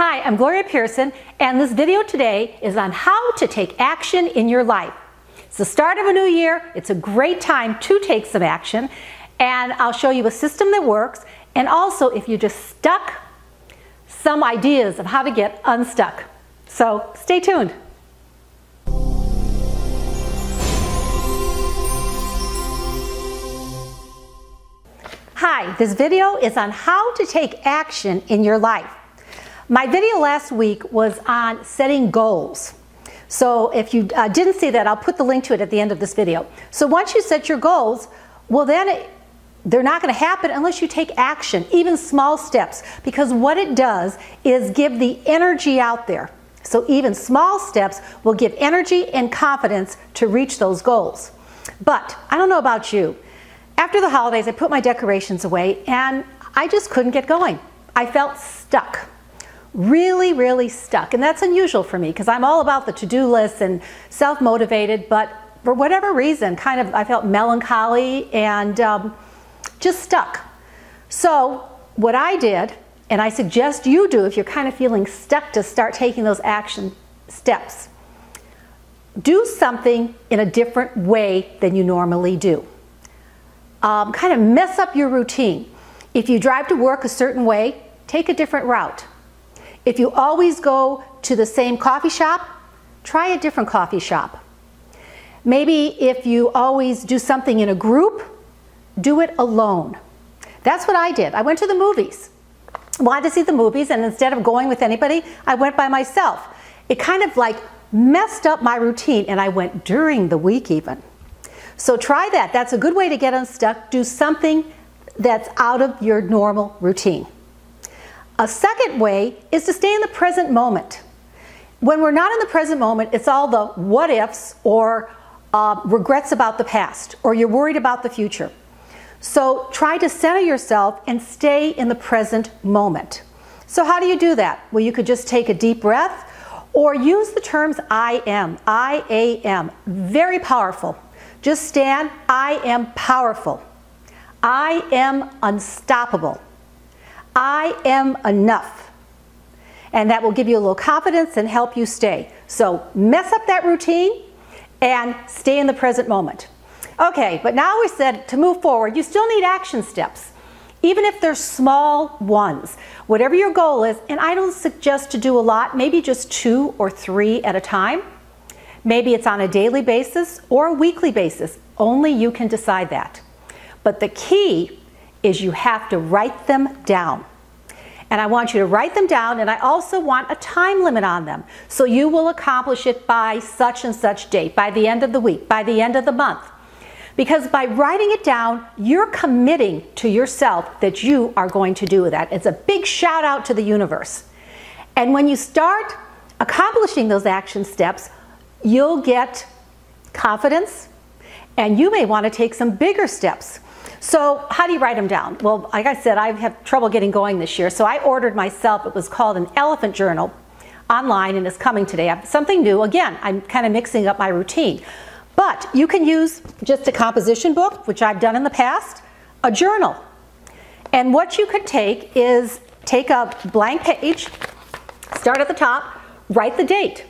Hi, I'm Gloria Pierson, and this video today is on how to take action in your life. It's the start of a new year. It's a great time to take some action, and I'll show you a system that works, and also if you're just stuck, some ideas of how to get unstuck. So stay tuned. Hi, this video is on how to take action in your life. My video last week was on setting goals. So if you didn't see that, I'll put the link to it at the end of this video. So once you set your goals, well then they're not going to happen unless you take action, even small steps, because what it does is give the energy out there. So even small steps will give energy and confidence to reach those goals. But I don't know about you. After the holidays, I put my decorations away and I just couldn't get going. I felt stuck. Really stuck, and that's unusual for me because I'm all about the to-do list and self-motivated, but for whatever reason I felt melancholy and just stuck. So what I did, and I suggest you do if you're kind of feeling stuck, to start taking those action steps. Do something in a different way than you normally do. Kind of mess up your routine. If you drive to work a certain way, take a different route. If you always go to the same coffee shop, try a different coffee shop. Maybe if you always do something in a group, do it alone. That's what I did. I went to the movies. I wanted to see the movies, and instead of going with anybody, I went by myself. It kind of like messed up my routine, and I went during the week even. So try that. That's a good way to get unstuck. Do something that's out of your normal routine. A second way is to stay in the present moment. When we're not in the present moment, it's all the what ifs or regrets about the past, or you're worried about the future. So try to center yourself and stay in the present moment. So how do you do that? Well, you could just take a deep breath or use the terms I am, very powerful. Just stand, I am powerful. I am unstoppable. I am enough. And that will give you a little confidence and help you stay. So mess up that routine and stay in the present moment. Okay, but now we said to move forward, you still need action steps, even if they're small ones. Whatever your goal is, and I don't suggest to do a lot, maybe just 2 or 3 at a time. Maybe it's on a daily basis or a weekly basis. Only you can decide that. But the key is you have to write them down. And I want you to write them down, and I also want a time limit on them. So you will accomplish it by such and such date, by the end of the week, by the end of the month. Because by writing it down, you're committing to yourself that you are going to do that. It's a big shout out to the universe. And when you start accomplishing those action steps, you'll get confidence, and you may want to take some bigger steps. So how do you write them down? Well, like I said, I have trouble getting going this year, so I ordered myself, it was called an elephant journal online, and it's coming today. I have something new. Again, I'm kind of mixing up my routine. But you can use just a composition book, which I've done in the past, a journal. And what you could take is take a blank page, start at the top, write the date.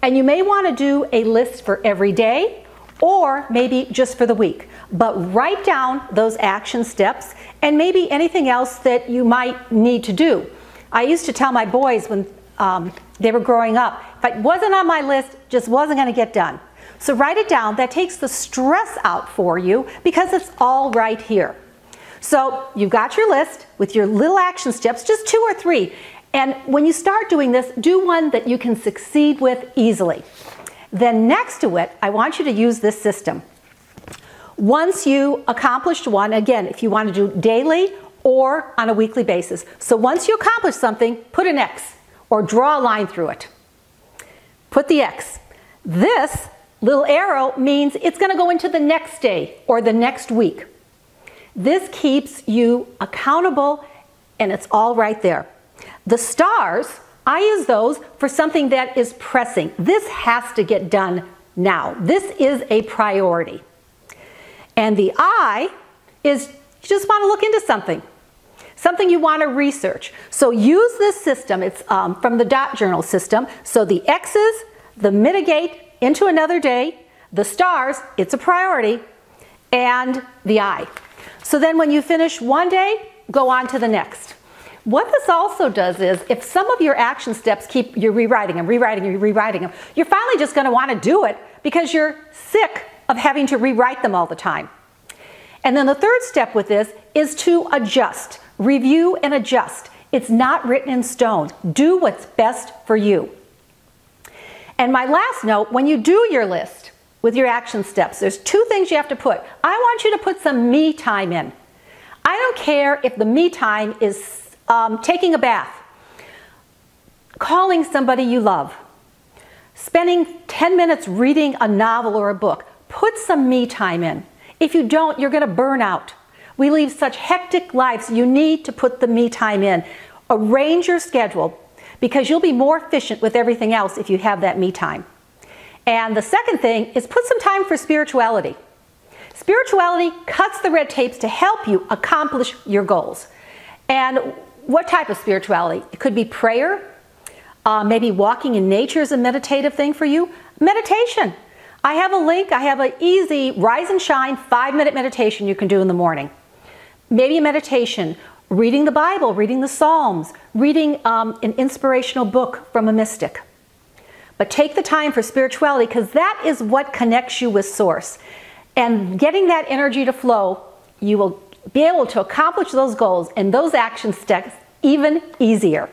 And you may want to do a list for every day, or maybe just for the week. But write down those action steps and maybe anything else that you might need to do. I used to tell my boys when they were growing up, if it wasn't on my list, just wasn't going to get done. So write it down. That takes the stress out for you because it's all right here. So you've got your list with your little action steps, just 2 or 3. And when you start doing this, do one that you can succeed with easily. Then next to it, I want you to use this system. Once you accomplished one, again, if you want to do daily or on a weekly basis. So once you accomplish something, put an X or draw a line through it. Put the X. This little arrow means it's going to go into the next day or the next week. This keeps you accountable, and it's all right there. The stars, I use those for something that is pressing. This has to get done now. This is a priority. And the I is you just want to look into something. something you want to research. So use this system. It's from the dot journal system. So the X's, the mitigate into another day, the stars, it's a priority, and the I. So then when you finish one day, go on to the next. What this also does is, if some of your action steps you're rewriting them, you're finally just going to want to do it because you're sick of having to rewrite them all the time. And then the third step with this is to adjust, review and adjust. It's not written in stone. Do what's best for you. And my last note, when you do your list with your action steps, there's two things you have to put. I want you to put some me time in. I don't care if the me time is taking a bath, calling somebody you love, spending 10 minutes reading a novel or a book. Put some me time in. If you don't, you're going to burn out. We lead such hectic lives. You need to put the me time in. Arrange your schedule because you'll be more efficient with everything else if you have that me time. And the second thing is put some time for spirituality. Spirituality cuts the red tapes to help you accomplish your goals. And what type of spirituality? It could be prayer, maybe walking in nature is a meditative thing for you. Meditation. I have a link, I have an easy rise and shine 5-minute meditation you can do in the morning. Maybe a meditation, reading the Bible, reading the Psalms, reading an inspirational book from a mystic. But take the time for spirituality because that is what connects you with Source. And getting that energy to flow, you will be able to accomplish those goals and those action steps even easier.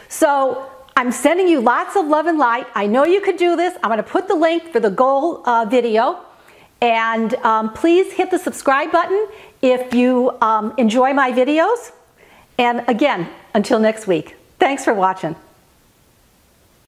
So I'm sending you lots of love and light. I know you could do this. I'm going to put the link for the goal video. And please hit the subscribe button if you enjoy my videos. And again, until next week, thanks for watching.